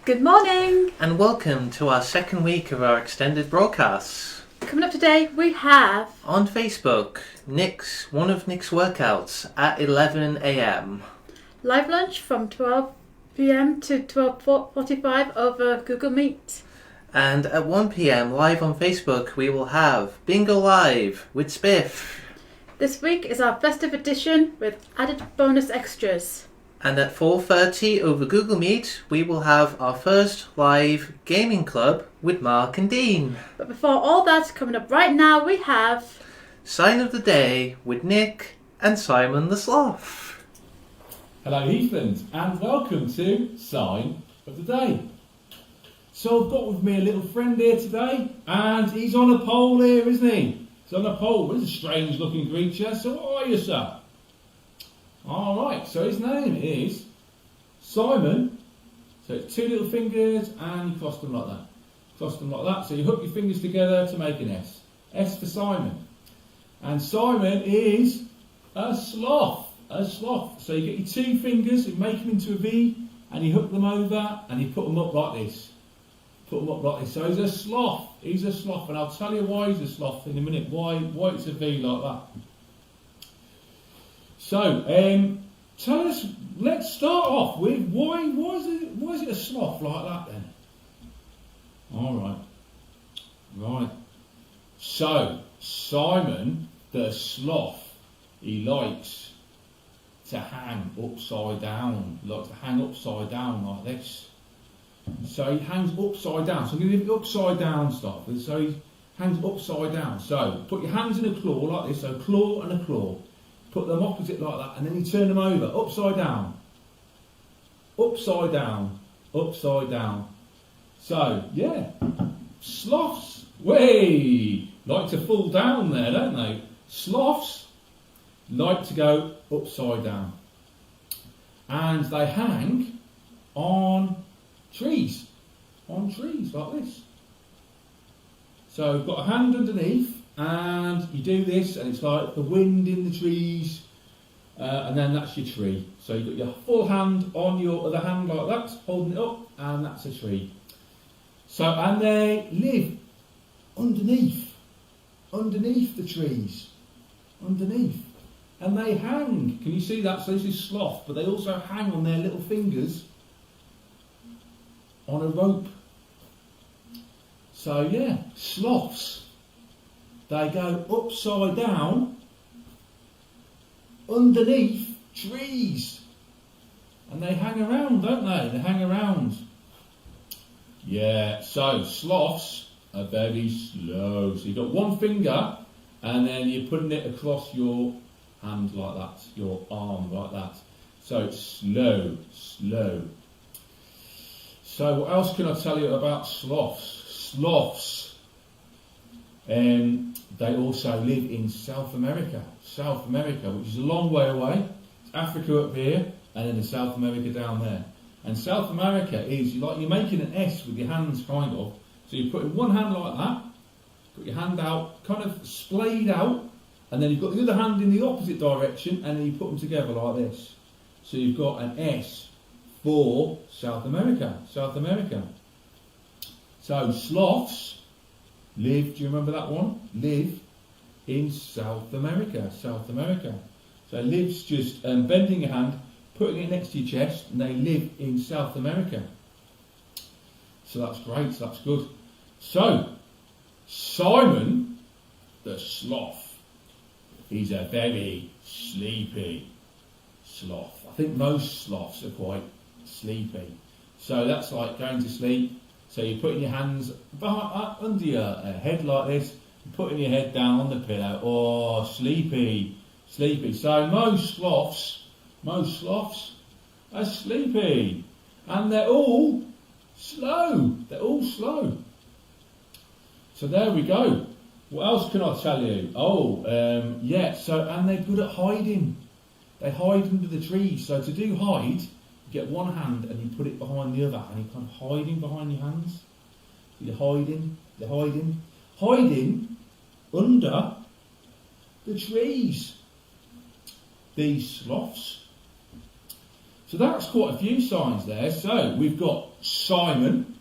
Good morning and welcome to our second week of our extended broadcasts. Coming up today we have on Facebook, one of Nick's workouts at 11 a.m. live lunch from 12 p.m. to 12:45 over Google Meet. And at 1 p.m. live on Facebook we will have Bingo Live with Spiff. This week is our festive edition with added bonus extras. And at 4:30 over Google Meet, we will have our first live gaming club with Mark and Dean. But before all that, coming up right now, we have Sign of the Day with Nick and Simon the Sloth. Hello Heathlands and welcome to Sign of the Day. So I've got with me a little friend here today and he's on a pole here, isn't he? He's on a pole. He's a strange looking creature. So what are you, sir? Alright, so his name is Simon. So it's two little fingers and you cross them like that. Cross them like that. So you hook your fingers together to make an S. S for Simon. And Simon is a sloth. A sloth. So you get your two fingers, you make them into a V and you hook them over and you put them up like this. Put them up like this. So he's a sloth. He's a sloth. And I'll tell you why he's a sloth in a minute. Why it's a V like that. So, tell us, let's start off with why is it a sloth like that then? Alright. Right. So, Simon the sloth, he likes to hang upside down. He likes to hang upside down like this. So he hangs upside down. So I'm going to give you upside down stuff. So he hangs upside down. So put your hands in a claw like this. So claw and a claw. Put them opposite like that, and then you turn them over, upside down, upside down, upside down. So, yeah, sloths, way like to fall down there, don't they? Sloths like to go upside down. And they hang on trees like this. So you've got a hand underneath, and you do this and it's like the wind in the trees, and then that's your tree. So you've got your full hand on your other hand like that, holding it up, and that's a tree. So, and they live underneath the trees, underneath, and they hang. Can you see that? So this is sloth, but they also hang on their little fingers on a rope. So yeah, sloths. They go upside down underneath trees. And they hang around, don't they? They hang around. Yeah, so sloths are very slow. So you've got one finger and then you're putting it across your hand like that, your arm like that. So it's slow, slow. So what else can I tell you about sloths? Sloths. They also live in South America, which is a long way away. It's Africa up here, and then South America down there. And South America is like you're making an S with your hands, kind of. So you're putting one hand like that, put your hand out, kind of splayed out, and then you've got the other hand in the opposite direction, and then you put them together like this. So you've got an S for South America. So sloths live, do you remember that one? Live in South America. So live's just bending your hand, putting it next to your chest, and they live in South America. So that's great, so that's good. So, Simon the sloth, he's a very sleepy sloth. I think most sloths are quite sleepy. So that's like going to sleep. So you're putting your hands under your head like this, putting your head down on the pillow. Oh, sleepy. So most sloths are sleepy. And they're all slow. So there we go. What else can I tell you? And they're good at hiding. They hide under the trees. So to do hide, you get one hand and you put it behind the other, and you're kind of hiding behind your hands. You're hiding under the trees. These sloths. So that's quite a few signs there. So we've got Simon.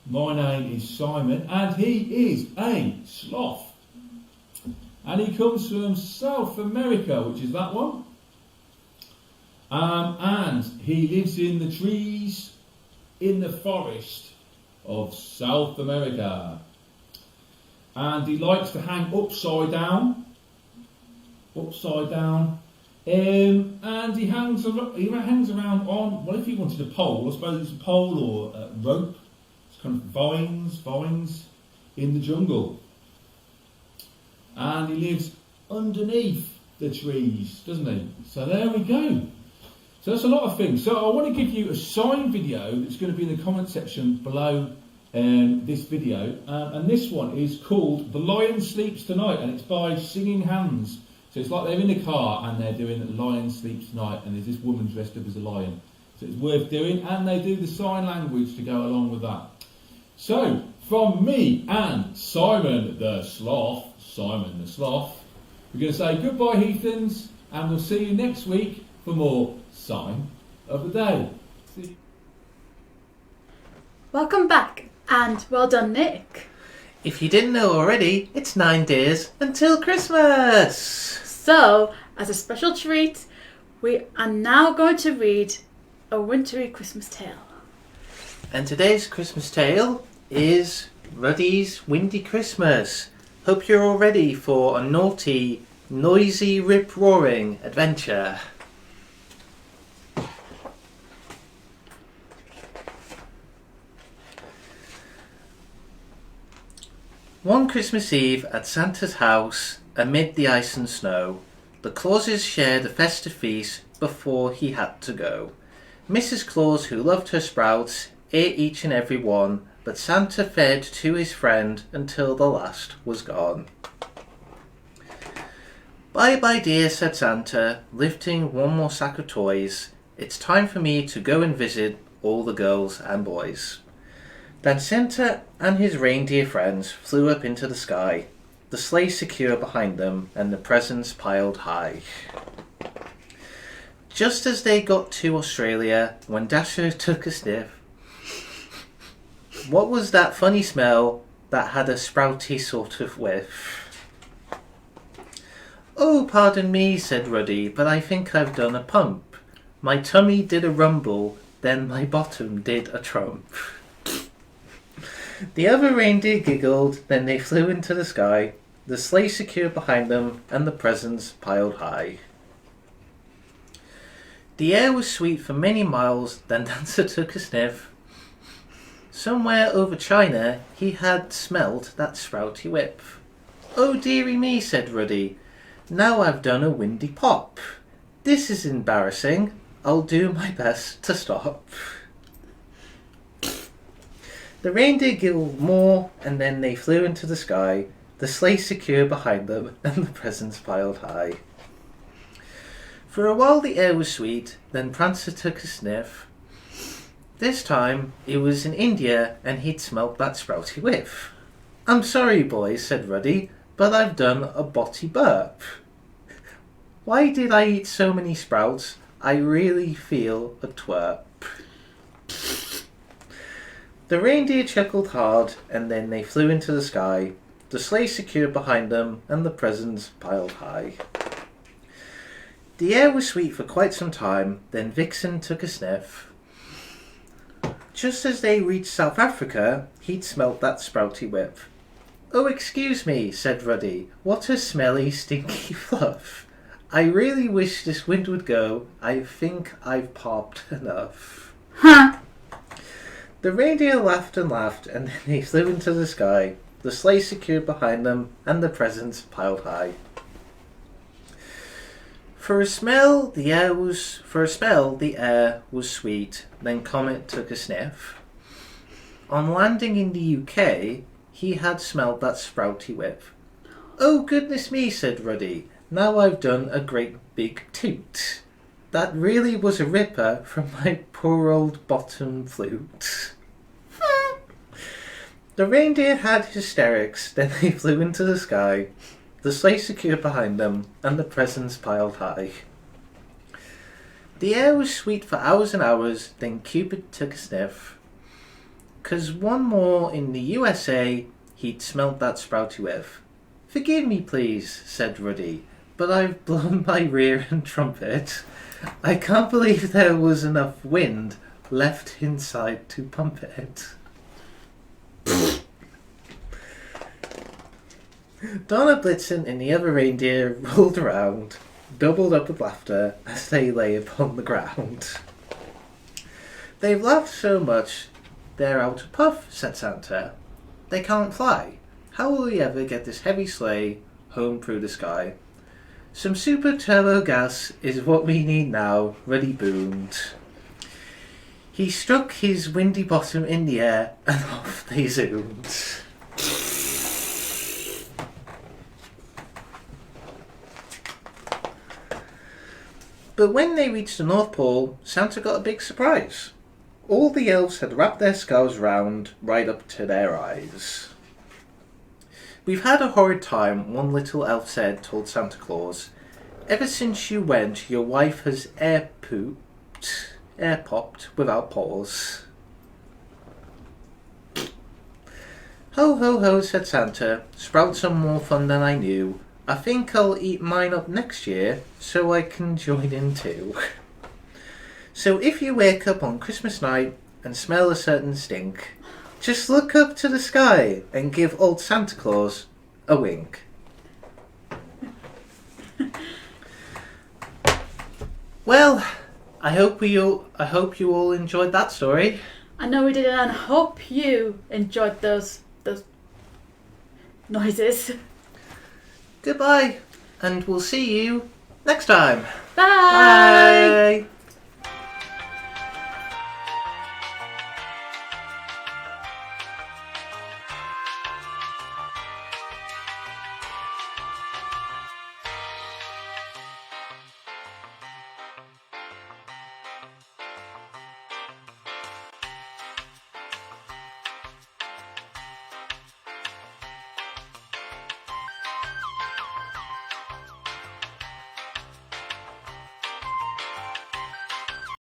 My name is Simon, and he is a sloth. And he comes from South America, which is that one. And he lives in the trees in the forest of South America. And he likes to hang upside down. And he hangs around on, well, if he wanted a pole, I suppose it's a pole or a rope. It's kind of vines in the jungle. And he lives underneath the trees, doesn't he? So there we go. So that's a lot of things. So I want to give you a sign video that's going to be in the comment section below this video. And this one is called The Lion Sleeps Tonight, and it's by Singing Hands. So it's like they're in a car and they're doing The Lion Sleeps Tonight, and there's this woman dressed up as a lion. So it's worth doing, and they do the sign language to go along with that. So, from me and Simon the Sloth, we're going to say goodbye, Heathlands, and we'll see you next week for more Sign of the Day. Welcome back, and well done, Nick. If you didn't know already, it's 9 days until Christmas. So, as a special treat, we are now going to read a wintry Christmas tale. And today's Christmas tale is Ruddy's Windy Christmas. Hope you're all ready for a naughty, noisy, rip-roaring adventure. One Christmas Eve at Santa's house, amid the ice and snow, the Clauses shared a festive feast before he had to go. Mrs. Claus, who loved her sprouts, ate each and every one, but Santa fed to his friend until the last was gone. Bye bye dear, said Santa, lifting one more sack of toys. It's time for me to go and visit all the girls and boys. Then Santa and his reindeer friends flew up into the sky, the sleigh secure behind them and the presents piled high. Just as they got to Australia, when Dasher took a sniff, what was that funny smell that had a sprouty sort of whiff? Oh, pardon me, said Ruddy, but I think I've done a pump. My tummy did a rumble, then my bottom did a trump. The other reindeer giggled, then they flew into the sky, the sleigh secured behind them, and the presents piled high. The air was sweet for many miles, then Dancer took a sniff. Somewhere over China he had smelt that sprouty whip. Oh dearie me, said Ruddy, now I've done a windy pop. This is embarrassing, I'll do my best to stop. The reindeer giggled more, and then they flew into the sky, the sleigh secure behind them, and the presents piled high. For a while the air was sweet, then Prancer took a sniff. This time it was in India, and he'd smelt that sprouty whiff. I'm sorry, boys, said Ruddy, but I've done a botty burp. Why did I eat so many sprouts? I really feel a twerp. The reindeer chuckled hard, and then they flew into the sky, the sleigh secured behind them, and the presents piled high. The air was sweet for quite some time, then Vixen took a sniff. Just as they reached South Africa, he'd smelt that sprouty whiff. Oh, excuse me, said Ruddy, what a smelly, stinky fluff. I really wish this wind would go, I think I've popped enough. Huh. The reindeer laughed and laughed, and then they flew into the sky, the sleigh secured behind them, and the presents piled high. For a spell, the air was sweet, then Comet took a sniff. On landing in the UK, he had smelled that sprouty whiff. Oh, goodness me, said Ruddy, now I've done a great big toot. That really was a ripper from my poor old bottom flute. The reindeer had hysterics, then they flew into the sky, the sleigh secured behind them, and the presents piled high. The air was sweet for hours and hours, then Cupid took a sniff. 'Cause one more in the USA he'd smelt that sprouty whiff. Forgive me, please, said Ruddy, but I've blown my rear and trumpet. I can't believe there was enough wind left inside to pump it. Donna Blitzen and the other reindeer rolled around, doubled up with laughter as they lay upon the ground. They've laughed so much they're out of puff, said Santa. They can't fly. How will we ever get this heavy sleigh home through the sky? Some super turbo gas is what we need now, Ruddy boomed. He struck his windy bottom in the air and off they zoomed. But when they reached the North Pole, Santa got a big surprise. All the elves had wrapped their skulls round right up to their eyes. We've had a horrid time, one little elf said, told Santa Claus. Ever since you went, your wife has air popped without pause. Ho, ho, ho, said Santa. Sprout some more fun than I knew. I think I'll eat mine up next year, so I can join in too. So if you wake up on Christmas night and smell a certain stink, just look up to the sky and give old Santa Claus a wink. Well, I hope you all enjoyed that story. I know we did, and I hope you enjoyed those noises. Goodbye, and we'll see you next time. Bye. Bye.